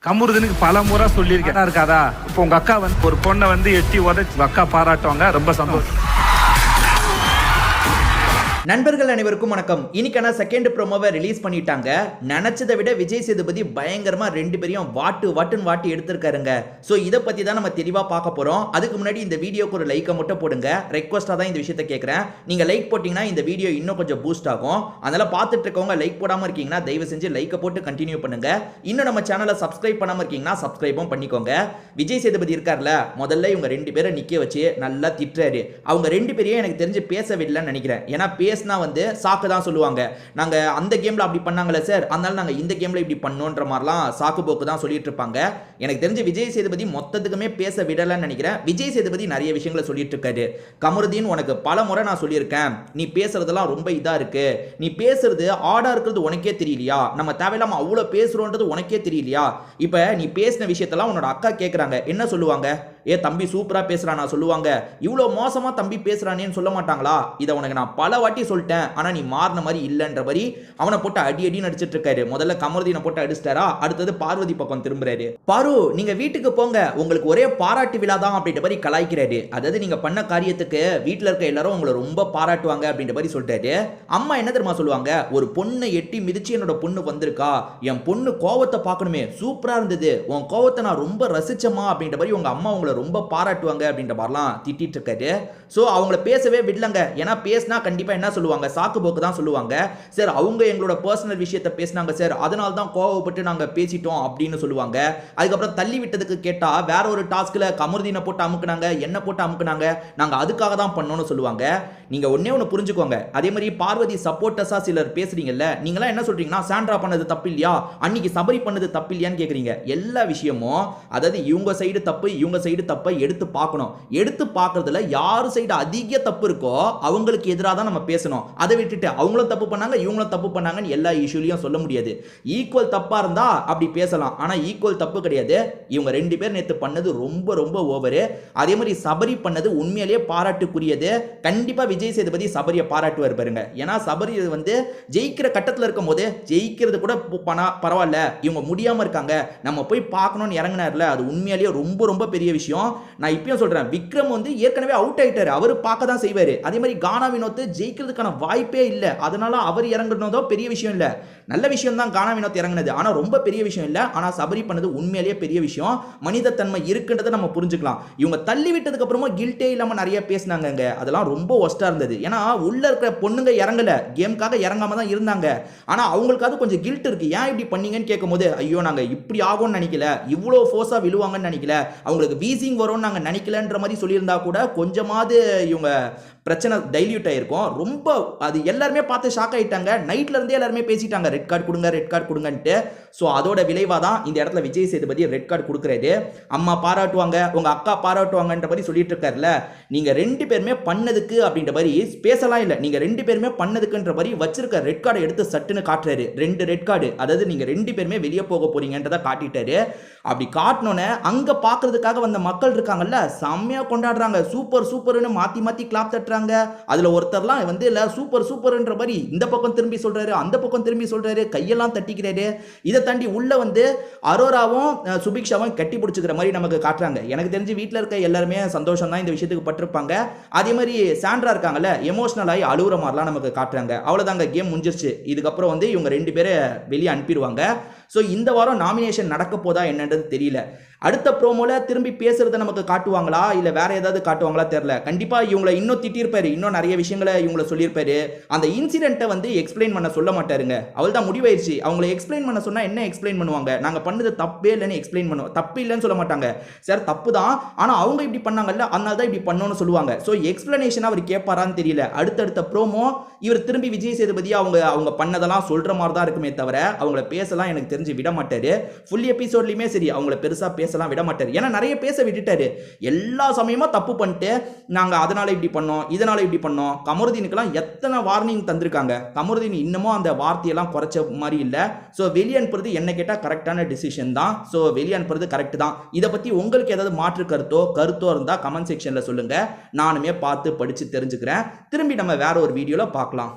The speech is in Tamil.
கமுருதனுக்கு பல முறை சொல்லியிருக்கேன் இருக்காதா. இப்போ உங்க அக்கா வந்து ஒரு பொண்ணை வந்து எட்டி உதச்சி அக்கா பாராட்டுவாங்க, ரொம்ப சந்தோஷம். நண்பர்கள் அனைவருக்கும் வணக்கம். இன்னைக்கான செகண்ட் ப்ரோமோவை ரிலீஸ் பண்ணிட்டாங்க. நினைச்சதை விட விஜய் சேதுபதி பயங்கரமா ரெண்டு பேரையும் வாட்டுன்னு வாட்டி எடுத்திருக்காருங்க. ஸோ இதை பத்தி தான் நம்ம தெளிவா பார்க்க போறோம். அதுக்கு முன்னாடி இந்த வீடியோக்கு ஒரு லைக்கை மட்டும் போடுங்க. ரெக்வஸ்டா தான் இந்த விஷயத்தை கேட்கறேன். நீங்க லைக் போட்டீங்கன்னா இந்த வீடியோ இன்னும் கொஞ்சம் பூஸ்ட் ஆகும். அதனால பார்த்துட்டு இருக்கவங்க லைக் போடாம இருக்கீங்கன்னா தயவு செஞ்சு லைக்கை போட்டு கண்டினியூ பண்ணுங்க. இன்னும் நம்ம சேனலை சப்ஸ்கிரைப் பண்ணாம இருக்கீங்கன்னா சப்ஸ்கிரைபும் பண்ணிக்கோங்க. விஜய் சேதுபதி இருக்கார்ல, முதல்ல இவங்க ரெண்டு பேரை நிக்க வச்சு நல்லா திட்டுறாரு. அவங்க ரெண்டு பேரையும் எனக்கு தெரிஞ்சு பேசவில்லைன்னு நினைக்கிறேன். ஏன்னா வந்து சாக்கு தான் சொல்லுவாங்க. நாங்க அந்த கேம்ல அப்படி பண்ணாங்களே சார், அதனால நாங்க இந்த கேம்ல இப்படி பண்ணோன்ற மாதிரிலாம் சாக்கு போக்கு தான் சொல்லிட்டு இருப்பாங்க. எனக்கு தெரிஞ்ச விஜய் சேதுபதி மொத்தத்துக்குமே பேச விடலன்னு நினைக்கிறேன். விஜய் சேதுபதி நிறைய விஷயங்களை சொல்லிட்டு இருக்காரு. கமருதீன், உனக்கு பல முறை நான் சொல்லியிருக்கேன், நீ பேசுறதெல்லாம் ரொம்ப இதா இருக்கு, நீ பேசுறது ஆடா இருக்கிறது உனக்கே தெரியலையா, நம்ம தேவையில்லாம அவ்வளவு பேசுறோன்றது உனக்கே தெரியலையா, இப்ப நீ பேசின விஷயத்தெல்லாம் உன்னோட அக்கா கேட்கறாங்க, என்ன சொல்லுவாங்க? ஏ தம்பி சூப்பரா பேசுறானா சொல்லுவாங்க. இவ்வளவு மோசமா தம்பி பேசுறானேன்னு சொல்ல மாட்டாங்களா? இதை உனக்கு நான் பல வாட்டி சொல்லிட்டேன், ஆனா நீ மாறின மாதிரி இல்லைன்ற மாதிரி அவனை போட்டு அடி நடிச்சிட்டு இருக்காரு. முதல்ல கமருதீனை போட்டு அடிச்சிட்டாரா, அடுத்தது பார்வதி பக்கம் திரும்புறாரு. பாரு, நீங்க வீட்டுக்கு போங்க, உங்களுக்கு ஒரே பாராட்டு விழா தான் அப்படின்ற மாதிரி கலாய்க்கிறாரு. அதாவது நீங்க பண்ண காரியத்துக்கு வீட்டுல இருக்க எல்லாரும் உங்களை ரொம்ப பாராட்டுவாங்க அப்படின்ற மாதிரி சொல்லிட்டாரு. அம்மா என்ன தெரியுமா சொல்லுவாங்க? ஒரு பொண்ணை எட்டி மிதிச்சு என்னோட பொண்ணு வந்திருக்கா, என் பொண்ணு கோவத்தை பார்க்கணுமே, சூப்பரா இருந்தது, உன் கோவத்தை நான் ரொம்ப ரசிச்சமா அப்படின்ற மாதிரி உங்க அம்மா உங்களை ரொம்ப பாராட்டுவாங்க அப்படின்ற மாதிரிலாம் திட்டிட்டு இருக்காரு. சோ அவங்கள பேசவே விடலங்க. ஏன்னா பேசினா கண்டிப்பா என்ன சொல்லுவாங்க? சாக்கு போக்கு தான் சொல்லுவாங்க. சார் அவங்க எங்களோட பர்சனல் விஷயத்தை பேசினாங்க சார், அதனால தான் கோவப்பட்டு நாங்க பேசிட்டோம் அப்படின்னு சொல்லுவாங்க. அதுக்கப்புறம் தள்ளி விட்டதுக்கு கேட்டா வேற ஒரு டாஸ்க்ல கமருதீனை போட்டு அமுக்குனாங்க, என்ன போட்டு அமுக்குனாங்க, நாங்க அதுக்காக தான் பண்ணோம்னு சொல்லுவாங்க. நீங்க ஒண்ணே ஒன்று புரிஞ்சுக்கோங்க. அதே மாதிரி பார்வதி சப்போர்ட்டர்ஸா சிலர் பேசுறீங்கல்ல, நீங்களாம் என்ன சொல்றீங்கன்னா சாண்ட்ரா பண்ணது தப்பு இல்லையா, அன்னைக்கு சபரி பண்ணது தப்பு இல்லையான்னு கேக்குறீங்க. எல்லா விஷயமும் அதாவது இவங்க சைடு தப்பு இவங்க சைடு தப்பை எடுத்து பார்க்கணும். எடுத்து பார்க்கறதுல யாரு சைடு அதிக தப்பு இருக்கோ அவங்களுக்கு எதிராக தான் நம்ம பேசணும். அதை விட்டுட்டு அவங்களும் தப்பு பண்ணாங்க இவங்களும் தப்பு பண்ணாங்கன்னு எல்லா இஷ்யூலையும் சொல்ல முடியாது. ஈக்குவல் தப்பா இருந்தா அப்படி பேசலாம், ஆனா ஈக்குவல் தப்பு கிடையாது. இவங்க ரெண்டு பேர் நேத்து பண்ணது ரொம்ப ரொம்ப ஓவரு. அதே மாதிரி சபரி பண்ணது உண்மையிலேயே பாராட்டுக்குரியது. கண்டிப்பா விஜய் சேதுபதி சபரியை பாராட்டுவார் பாருங்க. ஏன்னா சபரி வந்து ஜெயிக்கிற கட்டத்தில் இருக்கும் போது ஜெயிக்கிறது கூட பரவாயில்ல, இவங்க முடியாம இருக்காங்க, நம்ம போய் பார்க்கணும்னு இறங்கினார்ல, அது உண்மையிலேயே ரொம்ப ரொம்ப பெரிய விஷயம். நான் இப்பயும் சொல்றேன், விக்ரம் வந்து ஏற்கனவே அவுட் ஆயிட்டாரு, அவர் பார்க்க தான் செய்வாரு. அதே மாதிரி கானா வினோத் ஜெயிக்கிறதுக்கான வாய்ப்பே இல்லை, அதனால அவர் இறங்குனதோ பெரிய விஷயம் இல்லை. நல்ல விஷயம் தான் கானா வினோத் இறங்குனது, ஆனா ரொம்ப பெரிய விஷயம் இல்லை. ஆனா சபரி பண்ணது உண்மையிலேயே பெரிய விஷயம். மனித தன்மை இருக்குன்றதை நம்ம புரிஞ்சுக்கலாம். இவங்க தள்ளி விட்டதுக்கு அப்புறமா கில்ட்டே இல்லாம நிறைய பேசினாங்க, அதெல்லாம் ரொம்ப ஒஸ்டா இருந்தது. ஏன்னா உள்ள இருக்கிற பொண்ணுங்க இறங்கல, கேமுக்காக இறங்காம தான் இருந்தாங்க. ஆனா அவங்களுக்காவது கொஞ்சம் கில்ட் இருக்கு. ஏன் இப்படி பண்ணீங்கன்னு கேட்கும்போது, ஐயோ நாங்க இப்படி ஆகும்னு நினைக்கல, இவ்வளவு ஃபோர்ஸா விழுவாங்கன்னு நினைக்கல, அவங்களுக்கு வீசிங் வரும்னு நாங்க நினைக்கலன்ற மாதிரி சொல்லியிருந்தா கூட கொஞ்சமாவது இவங்க பிரச்சனை டைல்யூட் ஆயிருக்கும். ரொம்ப அது எல்லாருமே பார்த்து ஷாக் ஆயிட்டாங்க. நைட்ல இருந்தே எல்லாருமே பேசிட்டாங்க, ரெட் கார்டு கொடுங்க ரெட் கார்டு கொடுங்கன்ட்டு. ஸோ அதோட விளைவாக தான் இந்த இடத்துல விஜய் சேதுபதி ரெட் கார்டு கொடுக்குறாரு. அம்மா பாராட்டுவாங்க உங்க அக்கா பாராட்டுவாங்கன்ற மாதிரி சொல்லிட்டு இருக்காருல்ல, நீங்க ரெண்டு பேருமே பண்ணதுக்கு அப்படின்ற மாதிரி பேசலாம் இல்லை, நீங்க ரெண்டு பேருமே பண்ணதுக்குன்ற மாதிரி வச்சிருக்க ரெட் கார்டை எடுத்து சட்டுன்னு காட்டுறாரு. ரெண்டு ரெட் கார்டு, அதாவது நீங்க ரெண்டு பேருமே வெளியே போக போறீங்கன்றதை காட்டிட்டாரு. அப்படி காட்டினோன்னே அங்க பாக்குறதுக்காக வந்த மக்கள் இருக்காங்கல்ல, செம்மையா கொண்டாடுறாங்க, சூப்பர் சூப்பர்னு மாத்தி மாத்தி கிளாப் தட்டுறாங்க. அதுல ஒருத்தர்லாம் வந்து இல்ல சூப்பர் சூப்பர்ன்ற மாதிரி இந்த பக்கம் திரும்பி சொல்றாரு, அந்த பக்கம் திரும்பி சொல்றாரு, கையெல்லாம் தட்டிக்கிறாரு. இதை தாண்டி உள்ள வந்து அரோராவும் சுபிக்ஷாவும் கட்டி பிடிச்சிக்கிற மாதிரி நமக்கு காட்டுறாங்க. எனக்கு தெரிஞ்சு வீட்டில் இருக்க எல்லாருமே சந்தோஷம் தான் இந்த விஷயத்துக்கு பட்டிருப்பாங்க. அதே மாதிரி சாண்ட்ரா இருக்காங்கல்ல, எமோஷனல் ஆகி அழுகுற மாதிரிலாம் நமக்கு காட்டுறாங்க. அவ்வளவுதாங்க, கேம் முடிஞ்சிருச்சு. இதுக்கப்புறம் வந்து இவங்க ரெண்டு பேரை வெளியே அனுப்பிடுவாங்க. ஸோ இந்த வாரம் நாமினேஷன் நடக்க போதா என்னன்றது தெரியல. அடுத்த ப்ரோமோல திரும்பி பேசுறதை நமக்கு காட்டுவாங்களா இல்லை வேற ஏதாவது காட்டுவாங்களா தெரியல. கண்டிப்பா இவங்களை இன்னும் திட்டிருப்பாரு, இன்னும் நிறைய விஷயங்களை இவங்களை சொல்லியிருப்பாரு. அந்த இன்சிடென்ட்டை வந்து எக்ஸ்பிளைன் பண்ண சொல்ல மாட்டாருங்க. அவள் தான் முடிவாயிருச்சு. அவங்களை எக்ஸ்பிளைன் பண்ண சொன்னா என்ன எக்ஸ்பிளைன் பண்ணுவாங்க? நாங்க பண்ணது தப்பே இல்லைன்னு எக்ஸ்பிளைன் பண்ணுவோம். தப்பு இல்லைன்னு சொல்ல மாட்டாங்க. சார் தப்பு தான், ஆனா அவங்க இப்படி பண்ணாங்கல்ல, அதனால தான் இப்படி பண்ணணும்னு சொல்லுவாங்க. ஸோ எக்ஸ்பிளனேஷன் அவர் கேட்பாரான்னு தெரியல. அடுத்தடுத்த ப்ரோமோ இவர் திரும்பி விஜய் சேதுபதி அவங்க பண்ணதெல்லாம் சொல்ற மாதிரி தான் இருக்குமே தவிர அவங்கள பேசலாம் எனக்கு தெரிஞ்சு விட மாட்டாரு. ஃபுல் எபிசோட்லயுமே சரி அவங்கள பெருசா பேசலாம் விட மாட்டாரு. ஏன்னா நிறைய பேச விட்டுட்டாரு. எல்லா சமயமும் தப்பு பண்ணிட்டு நாங்க அதனால இப்படி பண்ணோம் இதனால இப்படி பண்ணோம். கமருதீனுக்கெல்லாம் எத்தனை வார்னிங் தந்திருக்காங்க. கமருதீன் இன்னமும் அந்த வார்த்தையெல்லாம் குறைச்ச மாதிரி இல்லை. ஸோ வெளியே அனுப்புறது என்ன கேட்டால் கரெக்டான டிசிஷன் தான். ஸோ வெளியே அனுப்புறது கரெக்ட் தான். இதை பற்றி உங்களுக்கு ஏதாவது மாற்று கருத்தோ இருந்தால் கமெண்ட் செக்ஷனில் சொல்லுங்க. நானுமே பார்த்து படித்து தெரிஞ்சுக்கிறேன். திரும்பி நம்ம வேற ஒரு வீடியோவில் பார்க்கலாம்.